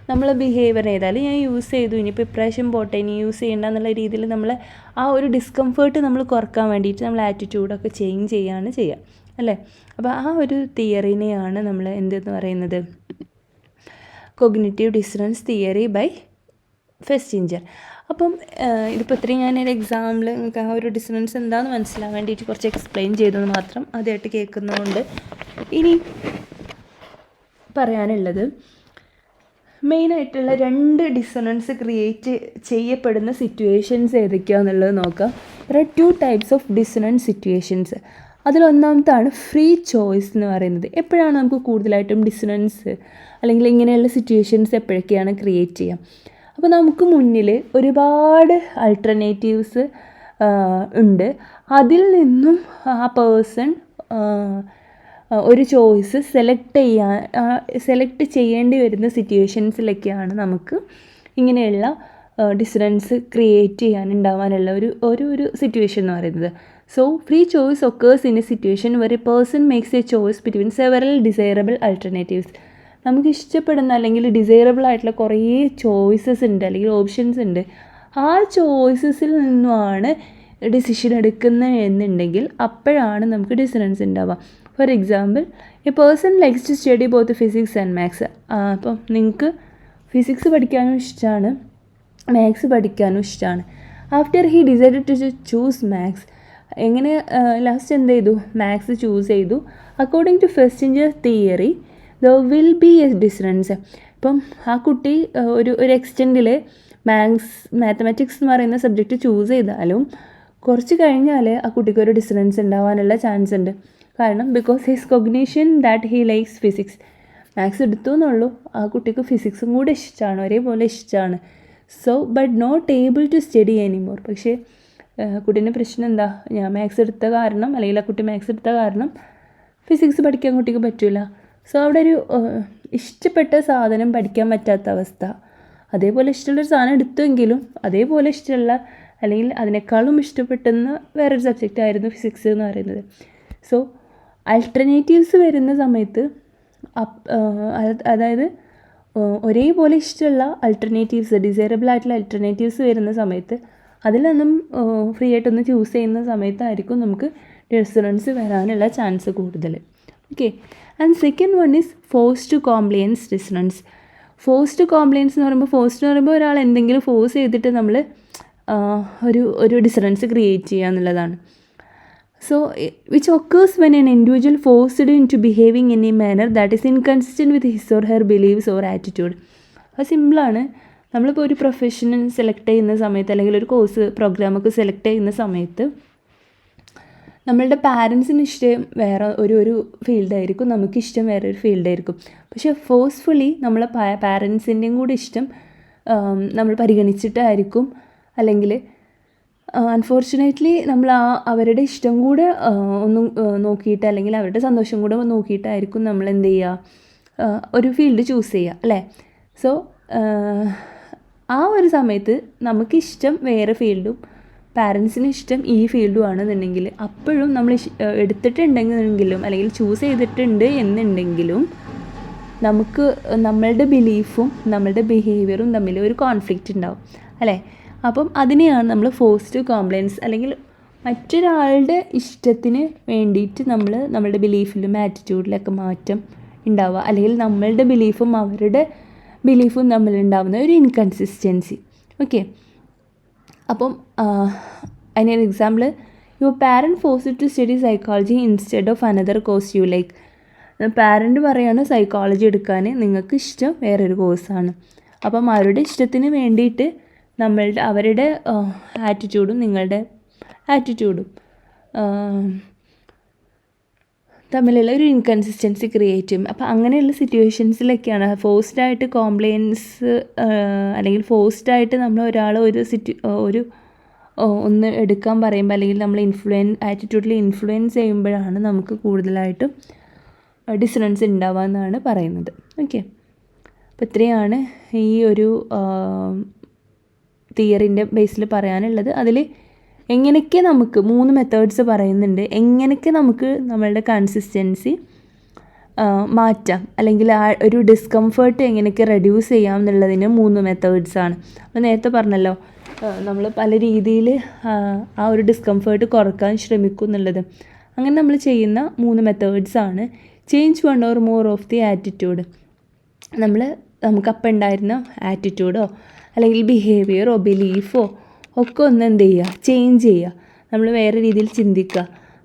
നമ്മൾ ബിഹേവിയർ ചെയ്താൽ ഞാൻ യൂസ് ചെയ്തു, ഇനിയിപ്പോൾ ഇപ്രാവശ്യം പോട്ടെ, ഇനി യൂസ് ചെയ്യേണ്ട എന്നുള്ള രീതിയിൽ നമ്മൾ ആ ഒരു ഡിസ്കംഫേർട്ട് നമ്മൾ കുറക്കാൻ വേണ്ടിയിട്ട് നമ്മൾ ആറ്റിറ്റ്യൂഡൊക്കെ ചേഞ്ച് ചെയ്യുക അല്ലേ. അപ്പോൾ ആ ഒരു തിയറിനെയാണ് നമ്മൾ എന്തെന്ന് പറയുന്നത്, കോഗ്നിറ്റീവ് ഡിസണൻസ് തിയറി ബൈ ഫെസ്റ്റിഞ്ചർ. അപ്പം ഇതിപ്പോൾ ഇത്രയും ഞാനൊരു എക്സാമ്പിൾ നിങ്ങൾക്ക് ആ ഒരു ഡിസണൻസ് എന്താണെന്ന് മനസ്സിലാൻ വേണ്ടിയിട്ട് കുറച്ച് എക്സ്പ്ലെയിൻ ചെയ്തത് മാത്രം ആദ്യമായിട്ട് കേൾക്കുന്നതുകൊണ്ട്. ഇനി പറയാനുള്ളത് മെയിനായിട്ടുള്ള 2 ഡിസണൻസ് ക്രിയേറ്റ് ചെയ്യപ്പെടുന്ന സിറ്റുവേഷൻസ് ഏതൊക്കെയാണെന്നുള്ളത് നോക്കാം. There are 2 types of dissonance situations. അതിലൊന്നാമത്താണ് ഫ്രീ ചോയ്സ് എന്ന് പറയുന്നത്. എപ്പോഴാണ് നമുക്ക് കൂടുതലായിട്ടും ഡിസണൻസ് അല്ലെങ്കിൽ ഇങ്ങനെയുള്ള സിറ്റുവേഷൻസ് എപ്പോഴൊക്കെയാണ് ക്രിയേറ്റ് ചെയ്യുക. അപ്പോൾ നമുക്ക് മുന്നിൽ ഒരുപാട് ആൾട്ടർനേറ്റീവ്സ് ഉണ്ട്, അതിൽ നിന്നും ആ പേഴ്സൺ ഒരു ചോയ്സ് സെലക്ട് ചെയ്യേണ്ടി വരുന്ന സിറ്റുവേഷൻസിലൊക്കെയാണ് നമുക്ക് ഇങ്ങനെയുള്ള ഡിസണൻസ് ക്രിയേറ്റ് ഉണ്ടാവാനുള്ള ഒരു സിറ്റുവേഷൻ എന്ന് പറയുന്നത്. So free choice occurs in A situation were A person makes A choice between several desirable alternatives. നമുക്ക് ഇഷ്ടപ്പെടുന്ന അല്ലെങ്കിൽ ഡിസൈറബിൾ ആയിട്ടുള്ള കുറേ ചോയ്സസ് ഉണ്ട് അല്ലെങ്കിൽ ഓപ്ഷൻസ് ഉണ്ട്. ആ ചോയ്സസിൽ നിന്നുമാണ് ഡിസിഷൻ എടുക്കുന്നത് എന്നുണ്ടെങ്കിൽ അപ്പോഴാണ് നമുക്ക് ഡിസണൻസ് ഉണ്ടാവുക. For example, a person likes to study both physics and maths. അപ്പം നിങ്ങൾക്ക് ഫിസിക്സ് പഠിക്കാനും ഇഷ്ടമാണ്, മാത്സ് പഠിക്കാനും ഇഷ്ടമാണ്. After he decided to choose maths, എങ്ങനെ ലാസ്റ്റ് എന്ത് ചെയ്തു, മാത്സ് ചൂസ് ചെയ്തു. According to Festinger theory there will be a difference. ഇപ്പം ആ കുട്ടി ഒരു എക്സ്റ്റെൻഡിൽ മാത്തമാറ്റിക്സ് എന്ന് പറയുന്ന സബ്ജക്റ്റ് ചൂസ് ചെയ്താലും കുറച്ച് കഴിഞ്ഞാൽ ആ കുട്ടിക്ക് ഒരു ഡിഫറൻസ് ഉണ്ടാവാനുള്ള ചാൻസ് ഉണ്ട്. കാരണം because his cognition that he likes physics. Maths എടുത്തു എന്നുള്ളൂ, ആ കുട്ടിക്ക് ഫിസിക്സും കൂടെ ഇഷ്ടമാണ്, ഒരേപോലെ ഇഷ്ടമാണ്. So but not able to study anymore. പക്ഷേ കുട്ടീൻ്റെ പ്രശ്നം എന്താ, ഞാൻ മാത്സ് എടുത്ത കാരണം, അല്ലെങ്കിൽ ആ കുട്ടി മാത്സ് എടുത്ത കാരണം ഫിസിക്സ് പഠിക്കാൻ കുട്ടിക്ക് പറ്റില്ല. സോ അവിടെ ഒരു ഇഷ്ടപ്പെട്ട സാധനം പഠിക്കാൻ പറ്റാത്ത അവസ്ഥ. അതേപോലെ ഇഷ്ടമുള്ളൊരു സാധനം എടുത്തുവെങ്കിലും അതേപോലെ ഇഷ്ടമുള്ള അല്ലെങ്കിൽ അതിനേക്കാളും ഇഷ്ടപ്പെട്ടെന്ന വേറൊരു സബ്ജക്റ്റ് ആയിരുന്നു ഫിസിക്സ് എന്ന് പറയുന്നത്. സോ ആൾട്ടർനേറ്റീവ്സ് വരുന്ന സമയത്ത് അതായത് ഒരേപോലെ ഇഷ്ടമുള്ള ആൾട്ടർനേറ്റീവ്സ്, ഡിസൈറബിൾ ആയിട്ടുള്ള ആൾട്ടർനേറ്റീവ്സ് വരുന്ന സമയത്ത് അതിലൊന്നും ഫ്രീ ആയിട്ടൊന്ന് ചൂസ് ചെയ്യുന്ന സമയത്തായിരിക്കും നമുക്ക് ഡിഫറൻസ് വരാനുള്ള ചാൻസ് കൂടുതൽ. Okay. And second one is forced compliance dissonance. Forced compliance എന്ന് പറയുമ്പോൾ ഒരാൾ എന്തെങ്കിലും ഫോഴ്സ് ചെയ്തിട്ട് നമ്മൾ ഒരു ഡിസണൻസ് ക്രിയേറ്റ് ചെയ്യുക എന്നുള്ളതാണ്. So which occurs when an individual forced into behaving in a manner that is inconsistent with his or her believes or attitude. അത് സിമ്പിളാണ്. നമ്മളിപ്പോൾ ഒരു പ്രൊഫഷൻ സെലക്ട് ചെയ്യുന്ന സമയത്ത് അല്ലെങ്കിൽ ഒരു കോഴ്സ് പ്രോഗ്രാമൊക്കെ സെലക്ട് ചെയ്യുന്ന സമയത്ത് നമ്മളുടെ പാരൻസിന് ഇഷ്ടം വേറെ ഒരു ഫീൽഡായിരിക്കും, നമുക്കിഷ്ടം വേറെ ഒരു ഫീൽഡായിരിക്കും. പക്ഷേ ഫോഴ്സ്ഫുള്ളി നമ്മളെ പാരൻസിൻ്റെയും കൂടി ഇഷ്ടം നമ്മൾ പരിഗണിച്ചിട്ടായിരിക്കും, അല്ലെങ്കിൽ അൺഫോർച്ചുനേറ്റ്ലി നമ്മൾ അവരുടെ ഇഷ്ടം കൂടെ ഒന്നും നോക്കിയിട്ട്, അല്ലെങ്കിൽ അവരുടെ സന്തോഷം കൂടെ നോക്കിയിട്ടായിരിക്കും നമ്മൾ എന്ത് ചെയ്യുക, ഒരു ഫീൽഡ് ചൂസ് ചെയ്യുക, അല്ലേ? സോ ആ ഒരു സമയത്ത് നമുക്കിഷ്ടം വേറെ ഫീൽഡും പാരൻസിന് ഇഷ്ടം ഈ ഫീൽഡും ആണെന്നുണ്ടെങ്കിൽ അപ്പോഴും നമ്മൾ എടുത്തിട്ടുണ്ടെങ്കിലും അല്ലെങ്കിൽ ചൂസ് ചെയ്തിട്ടുണ്ട് എന്നുണ്ടെങ്കിലും നമുക്ക് നമ്മളുടെ ബിലീഫും നമ്മളുടെ ബിഹേവിയറും തമ്മിൽ ഒരു കോൺഫ്ലിക്റ്റ് ഉണ്ടാവും, അല്ലേ? അപ്പം അതിനെയാണ് നമ്മൾ ഫോഴ്സ്ഡ് കോംപ്ലയൻസ്, അല്ലെങ്കിൽ മറ്റൊരാളുടെ ഇഷ്ടത്തിന് വേണ്ടിയിട്ട് നമ്മളുടെ ബിലീഫിലും ആറ്റിറ്റ്യൂഡിലൊക്കെ മാറ്റം ഉണ്ടാവുക, അല്ലെങ്കിൽ നമ്മളുടെ ബിലീഫും അവരുടെ ബിലീഫും തമ്മിലുണ്ടാവുന്ന ഒരു ഇൻകൺസിസ്റ്റൻസി. ഓക്കെ. അപ്പം അതിനൊരു example, your parent force to study psychology instead of another course you like. Parent പറയാണ് സൈക്കോളജി എടുക്കാൻ, നിങ്ങൾക്ക് ഇഷ്ടം വേറൊരു കോഴ്സാണ്. അപ്പം അവരുടെ ഇഷ്ടത്തിന് വേണ്ടിയിട്ട് അവരുടെ ആറ്റിറ്റ്യൂഡും നിങ്ങളുടെ ആറ്റിറ്റ്യൂഡും തമ്മിലുള്ള ഒരു ഇൻകൺസിസ്റ്റൻസി ക്രിയേറ്റ് ചെയ്യും. അപ്പോൾ അങ്ങനെയുള്ള സിറ്റുവേഷൻസിലൊക്കെയാണ് ഫോഴ്സ്ഡായിട്ട് കോംപ്ലയൻസ്, അല്ലെങ്കിൽ ഫോഴ്സ്ഡായിട്ട് നമ്മൾ ഒരാൾ ഒന്ന് എടുക്കാൻ പറയുമ്പോൾ, അല്ലെങ്കിൽ നമ്മൾ ആറ്റിറ്റ്യൂഡിൽ ഇൻഫ്ലുവൻസ് ചെയ്യുമ്പോഴാണ് നമുക്ക് കൂടുതലായിട്ടും ഡിസണൻസ് ഉണ്ടാവുക എന്നാണ് പറയുന്നത്. ഓക്കെ. അപ്പോൾ ഇത്രയാണ് ഈ ഒരു തിയറിൻ്റെ ബേസിൽ പറയാനുള്ളത്. അതിൽ എങ്ങനെയൊക്കെ നമുക്ക് 3 മെത്തേഡ്സ് പറയുന്നുണ്ട്, എങ്ങനെയൊക്കെ നമുക്ക് നമ്മളുടെ കൺസിസ്റ്റൻസി മാറ്റാം, അല്ലെങ്കിൽ ആ ഒരു ഡിസ്കംഫേർട്ട് എങ്ങനെയൊക്കെ റെഡ്യൂസ് ചെയ്യാം എന്നുള്ളതിന് 3 മെത്തേഡ്സാണ്. അപ്പോൾ നേരത്തെ പറഞ്ഞല്ലോ, നമ്മൾ പല രീതിയിൽ ആ ഒരു ഡിസ്കംഫേർട്ട് കുറക്കാൻ ശ്രമിക്കും എന്നുള്ളത്. അങ്ങനെ നമ്മൾ ചെയ്യുന്ന 3 മെത്തേഡ്സാണ്. Change 1 or more of the attitude. നമുക്കപ്പം ഉണ്ടായിരുന്ന ആറ്റിറ്റ്യൂഡോ അല്ലെങ്കിൽ ബിഹേവിയറോ ബിലീഫോ ഒക്കെ ഒന്ന് എന്ത് ചെയ്യുക, ചേഞ്ച് ചെയ്യുക. നമ്മൾ വേറെ രീതിയിൽ ചിന്തിക്കുക,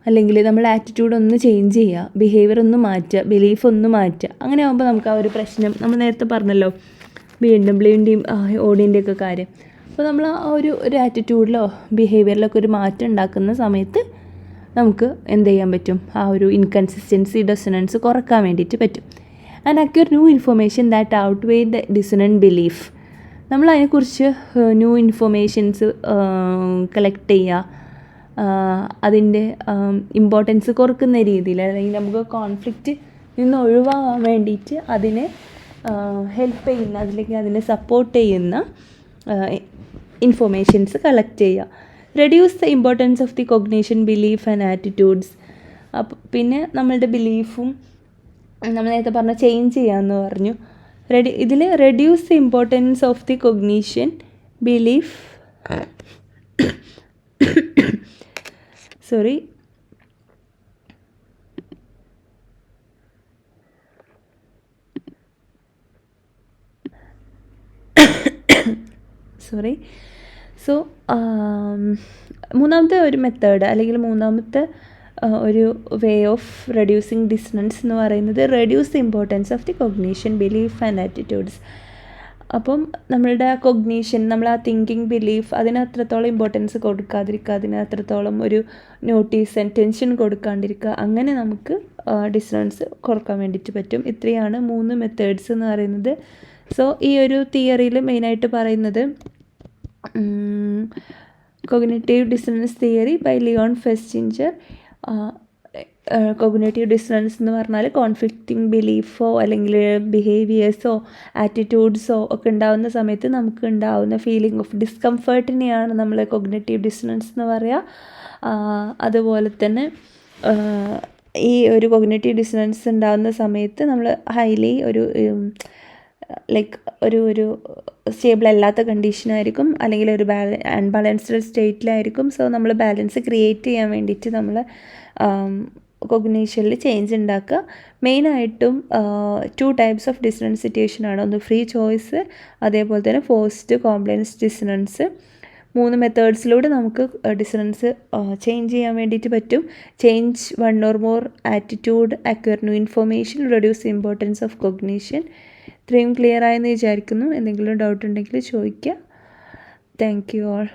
അല്ലെങ്കിൽ നമ്മൾ ആറ്റിറ്റ്യൂഡ് ഒന്ന് ചേഞ്ച് ചെയ്യുക, ബിഹേവിയർ ഒന്ന് മാറ്റുക, ബിലീഫ് ഒന്ന് മാറ്റുക. അങ്ങനെ ആകുമ്പോൾ നമുക്ക് ആ ഒരു പ്രശ്നം, നമ്മൾ നേരത്തെ പറഞ്ഞല്ലോ BMWൻ്റെയും ഓഡിയൻ്റെയൊക്കെ കാര്യം. അപ്പോൾ നമ്മൾ ആ ഒരു ആറ്റിറ്റ്യൂഡിലോ ബിഹേവിയറിലൊക്കെ ഒരു മാറ്റം ഉണ്ടാക്കുന്ന സമയത്ത് നമുക്ക് എന്ത് ചെയ്യാൻ പറ്റും, ആ ഒരു ഇൻകൺസിസ്റ്റൻസി ഡിസണൻസ് കുറക്കാൻ വേണ്ടിയിട്ട് പറ്റും. And acquire new information that outweigh the dissonant belief. നമ്മൾ അതിനെക്കുറിച്ച് ന്യൂ ഇൻഫർമേഷൻസ് കളക്ട് ചെയ്യുക, അതിൻ്റെ ഇമ്പോർട്ടൻസ് കുറക്കുന്ന രീതിയിൽ, അല്ലെങ്കിൽ നമുക്ക് കോൺഫ്ലിക്റ്റ് നിന്ന് ഒഴിവാകാൻ വേണ്ടിയിട്ട് അതിനെ ഹെൽപ്പ് ചെയ്യുന്ന, അതിലേക്ക് അതിനെ സപ്പോർട്ട് ചെയ്യുന്ന ഇൻഫർമേഷൻസ് കളക്ട് ചെയ്യുക. Reduce the importance of the cognition, belief and attitudes. പിന്നെ നമ്മളുടെ ബിലീഫും നമ്മൾ നേരത്തെ പറഞ്ഞ ചേഞ്ച് ചെയ്യാമെന്ന് പറഞ്ഞു. ഇതിൽ reduce the importance of the cognition, belief so മൂന്നാമത്തെ ഒരു മെത്തേഡ് അല്ലെങ്കിൽ മൂന്നാമത്തെ ഒരു വേ ഓഫ് റെഡ്യൂസിങ് ഡിസണൻസ് എന്ന് പറയുന്നത് reduce the importance of the cognition belief and attitudes. അപ്പം നമ്മളുടെ കൊഗ്നീഷൻ, നമ്മൾ ആ തിങ്കിങ് ബിലീഫ് അതിന് അത്രത്തോളം ഇമ്പോർട്ടൻസ് കൊടുക്കാതിരിക്കുക, അതിന് അത്രത്തോളം ഒരു നോട്ടീസ് ആൻഡ് ടെൻഷൻ കൊടുക്കാണ്ടിരിക്കുക, അങ്ങനെ നമുക്ക് ഡിസണൻസ് കുറക്കാൻ വേണ്ടിയിട്ട് പറ്റും. ഇത്രയാണ് 3 മെത്തേഡ്സ് എന്ന് പറയുന്നത്. സോ ഈ ഒരു തിയറിയിൽ മെയിനായിട്ട് പറയുന്നത് cognitive dissonance theory by Leon Festinger. Cognitive dissonance എന്ന് പറഞ്ഞാൽ കോൺഫ്ലിക്റ്റിംഗ് ബിലീഫോ അല്ലെങ്കിൽ ബിഹേവിയേഴ്സോ ആറ്റിറ്റ്യൂഡ്സോ ഒക്കെ ഉണ്ടാകുന്ന സമയത്ത് നമുക്ക് ഉണ്ടാകുന്ന ഫീലിംഗ് ഓഫ് ഡിസ്കംഫേർട്ടിനെയാണ് നമ്മൾ കോഗ്നിറ്റീവ് ഡിസണൻസ് എന്ന് പറയുക. അതുപോലെ തന്നെ ഈ ഒരു കോഗ്നിറ്റീവ് ഡിസണൻസ് ഉണ്ടാകുന്ന സമയത്ത് നമ്മൾ ഹൈലി ഒരു ഒരു സ്റ്റേബിൾ അല്ലാത്ത കണ്ടീഷനായിരിക്കും, അല്ലെങ്കിൽ ഒരു അൺബാലൻസ്ഡ് സ്റ്റേറ്റിലായിരിക്കും. സോ നമ്മൾ ബാലൻസ് ക്രിയേറ്റ് ചെയ്യാൻ വേണ്ടിയിട്ട് നമ്മൾ കൊഗ്നീഷനിൽ ചേഞ്ച് ഉണ്ടാക്കുക. മെയിനായിട്ടും 2 ടൈപ്സ് ഓഫ് ഡിസണൻസ് സിറ്റുവേഷനാണ്. ഒന്ന് ഫ്രീ ചോയ്സ്, അതേപോലെ തന്നെ ഫോഴ്സ്ഡ് കോംപ്ലയൻസ് ഡിസണൻസ്. 3 മെത്തേഡ്സിലൂടെ നമുക്ക് ഡിസണൻസ് ചേഞ്ച് ചെയ്യാൻ വേണ്ടിയിട്ട് പറ്റും. Change 1 or more attitude, acquire new information, reduce importance of cognition. ഇത്രയും ക്ലിയർ ആയെന്ന് വിചാരിക്കുന്നു. എന്തെങ്കിലും ഡൗട്ട് ഉണ്ടെങ്കിൽ ചോദിക്കുക. Thank you all.